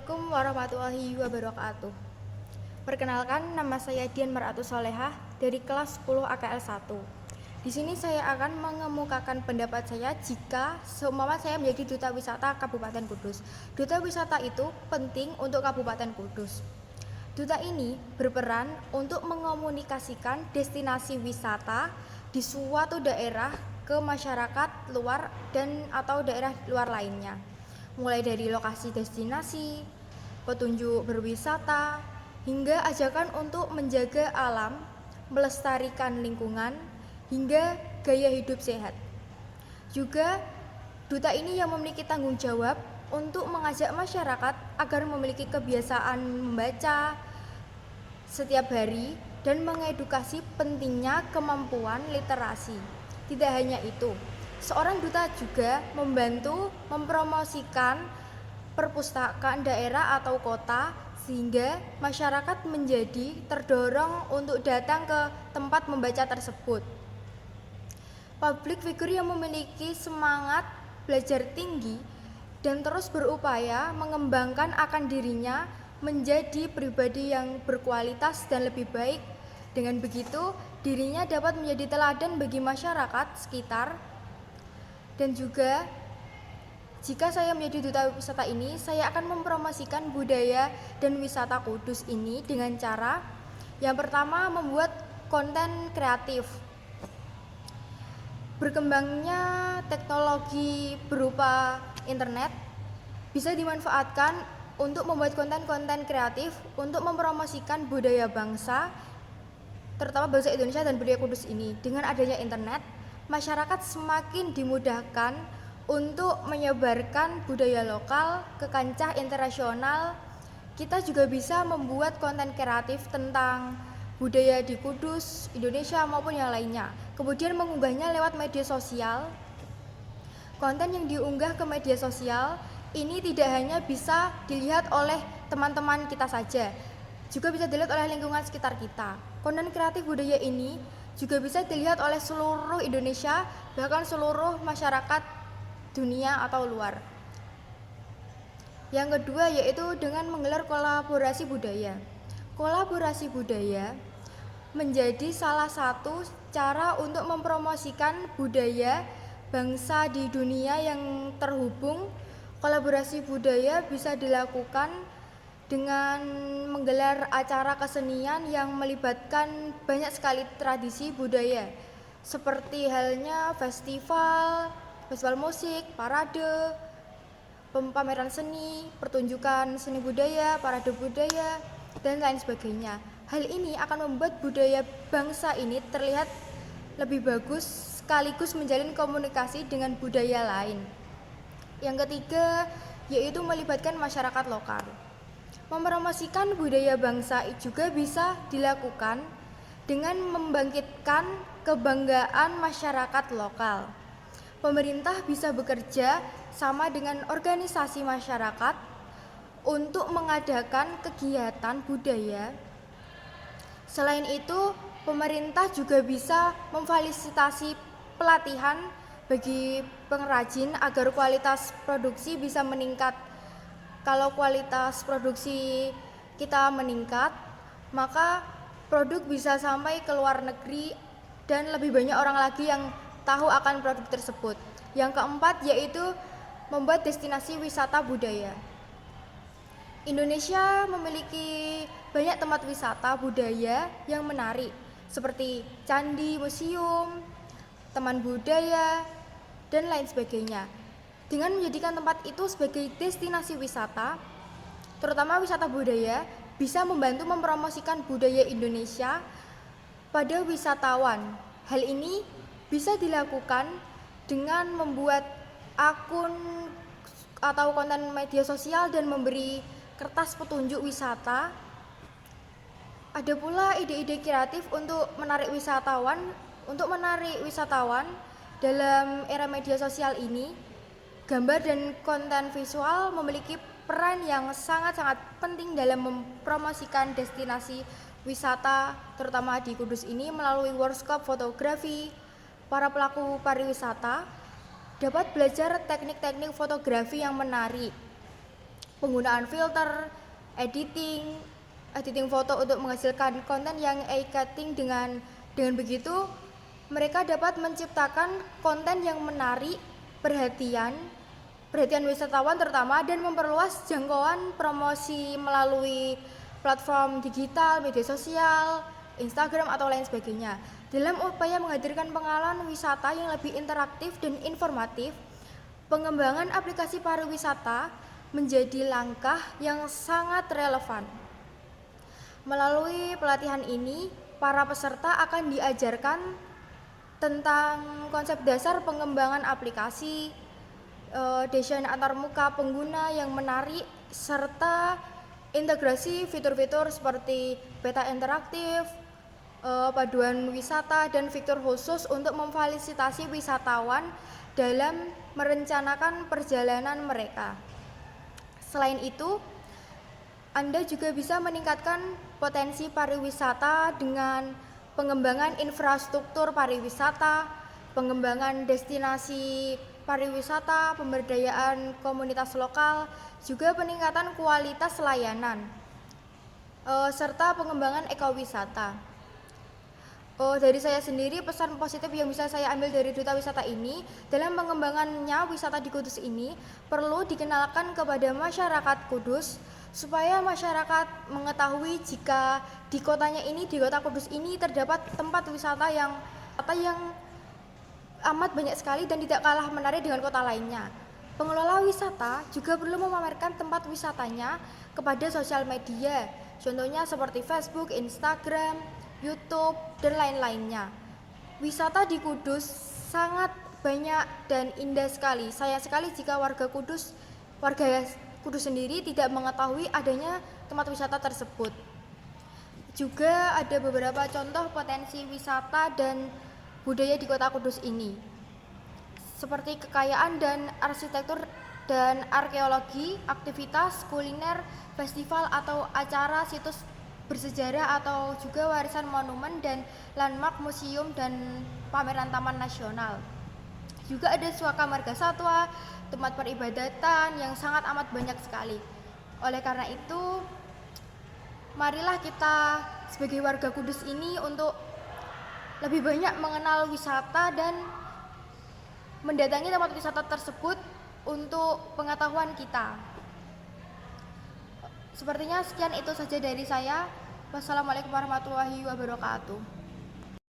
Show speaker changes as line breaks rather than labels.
Assalamualaikum warahmatullahi wabarakatuh. Perkenalkan, nama saya Dian Maratu Solehah dari kelas 10 AKL 1. Di sini saya akan mengemukakan pendapat saya jika seumpama saya menjadi duta wisata Kabupaten Kudus. Duta wisata itu penting untuk Kabupaten Kudus. Duta ini berperan untuk mengomunikasikan destinasi wisata di suatu daerah ke masyarakat luar dan atau daerah luar lainnya. Mulai dari lokasi destinasi, petunjuk berwisata, hingga ajakan untuk menjaga alam, melestarikan lingkungan, hingga gaya hidup sehat. Juga, duta ini yang memiliki tanggung jawab untuk mengajak masyarakat agar memiliki kebiasaan membaca setiap hari dan mengedukasi pentingnya kemampuan literasi. Tidak hanya itu, seorang duta juga membantu mempromosikan perpustakaan daerah atau kota sehingga masyarakat menjadi terdorong untuk datang ke tempat membaca tersebut. Public figure yang memiliki semangat belajar tinggi dan terus berupaya mengembangkan akan dirinya menjadi pribadi yang berkualitas dan lebih baik. Dengan begitu, dirinya dapat menjadi teladan bagi masyarakat sekitar. Dan juga jika saya menjadi duta wisata ini, saya akan mempromosikan budaya dan wisata Kudus ini dengan cara yang pertama membuat konten kreatif. Berkembangnya teknologi berupa internet bisa dimanfaatkan untuk membuat konten-konten kreatif untuk mempromosikan budaya bangsa, terutama bangsa Indonesia dan budaya Kudus ini. Dengan adanya internet, masyarakat semakin dimudahkan untuk menyebarkan budaya lokal ke kancah internasional. Kita juga bisa membuat konten kreatif tentang budaya di Kudus, Indonesia maupun yang lainnya. Kemudian mengunggahnya lewat media sosial. Konten yang diunggah ke media sosial ini tidak hanya bisa dilihat oleh teman-teman kita saja, juga bisa dilihat oleh lingkungan sekitar kita. Konten kreatif budaya ini juga bisa dilihat oleh seluruh Indonesia, bahkan seluruh masyarakat dunia atau luar. Yang kedua yaitu dengan menggelar kolaborasi budaya. Kolaborasi budaya menjadi salah satu cara untuk mempromosikan budaya bangsa di dunia yang terhubung. Kolaborasi budaya bisa dilakukan dengan menggelar acara kesenian yang melibatkan banyak sekali tradisi budaya, seperti halnya festival musik, parade, pameran seni, pertunjukan seni budaya, parade budaya, dan lain sebagainya. Hal ini akan membuat budaya bangsa ini terlihat lebih bagus sekaligus menjalin komunikasi dengan budaya lain. Yang ketiga yaitu melibatkan masyarakat lokal. Mempromosikan budaya bangsa juga bisa dilakukan dengan membangkitkan kebanggaan masyarakat lokal. Pemerintah bisa bekerja sama dengan organisasi masyarakat untuk mengadakan kegiatan budaya. Selain itu, pemerintah juga bisa memfasilitasi pelatihan bagi pengrajin agar kualitas produksi bisa meningkat. Kalau kualitas produksi kita meningkat, maka produk bisa sampai ke luar negeri dan lebih banyak orang lagi yang tahu akan produk tersebut. Yang keempat yaitu membuat destinasi wisata budaya. Indonesia memiliki banyak tempat wisata budaya yang menarik, seperti candi, museum, taman budaya, dan lain sebagainya. Dengan menjadikan tempat itu sebagai destinasi wisata, terutama wisata budaya, bisa membantu mempromosikan budaya Indonesia pada wisatawan. Hal ini bisa dilakukan dengan membuat akun atau konten media sosial dan memberi kertas petunjuk wisata. Ada pula ide-ide kreatif untuk menarik wisatawan dalam era media sosial ini. Gambar dan konten visual memiliki peran yang sangat-sangat penting dalam mempromosikan destinasi wisata, terutama di Kudus ini. Melalui workshop fotografi, para pelaku pariwisata dapat belajar teknik-teknik fotografi yang menarik. penggunaan filter, editing foto untuk menghasilkan konten yang eye-catching. Dengan begitu mereka dapat menciptakan konten yang menarik perhatian wisatawan terutama, dan memperluas jangkauan promosi melalui platform digital, media sosial, Instagram atau lain sebagainya. Dalam upaya menghadirkan pengalaman wisata yang lebih interaktif dan informatif, pengembangan aplikasi pariwisata menjadi langkah yang sangat relevan. Melalui pelatihan ini, para peserta akan diajarkan tentang konsep dasar pengembangan aplikasi, desain antarmuka pengguna yang menarik, serta integrasi fitur-fitur seperti peta interaktif, paduan wisata, dan fitur khusus untuk memfasilitasi wisatawan dalam merencanakan perjalanan mereka. Selain itu, Anda juga bisa meningkatkan potensi pariwisata dengan pengembangan infrastruktur pariwisata, pengembangan destinasi pariwisata, pemberdayaan komunitas lokal, juga peningkatan kualitas layanan, serta pengembangan ekowisata. Dari saya sendiri, pesan positif yang bisa saya ambil dari Duta Wisata ini, dalam pengembangannya wisata di Kudus ini perlu dikenalkan kepada masyarakat Kudus, supaya masyarakat mengetahui jika di kotanya ini, di kota Kudus ini terdapat tempat wisata yang amat banyak sekali dan tidak kalah menarik dengan kota lainnya. Pengelola wisata juga perlu memamerkan tempat wisatanya kepada sosial media, contohnya seperti Facebook, Instagram, YouTube, dan lain-lainnya. Wisata di Kudus sangat banyak dan indah sekali. Sayang sekali jika warga Kudus sendiri tidak mengetahui adanya tempat wisata tersebut. Juga ada beberapa contoh potensi wisata dan budaya di kota Kudus ini, seperti kekayaan dan arsitektur dan arkeologi, aktivitas kuliner, festival atau acara, situs bersejarah atau juga warisan monumen dan landmark, museum, dan pameran taman nasional. Juga ada suaka marga satwa, tempat peribadatan yang sangat amat banyak sekali. Oleh karena itu, marilah kita sebagai warga Kudus ini untuk lebih banyak mengenal wisata dan mendatangi tempat wisata tersebut untuk pengetahuan kita. Sepertinya sekian itu saja dari saya. Wassalamualaikum warahmatullahi wabarakatuh.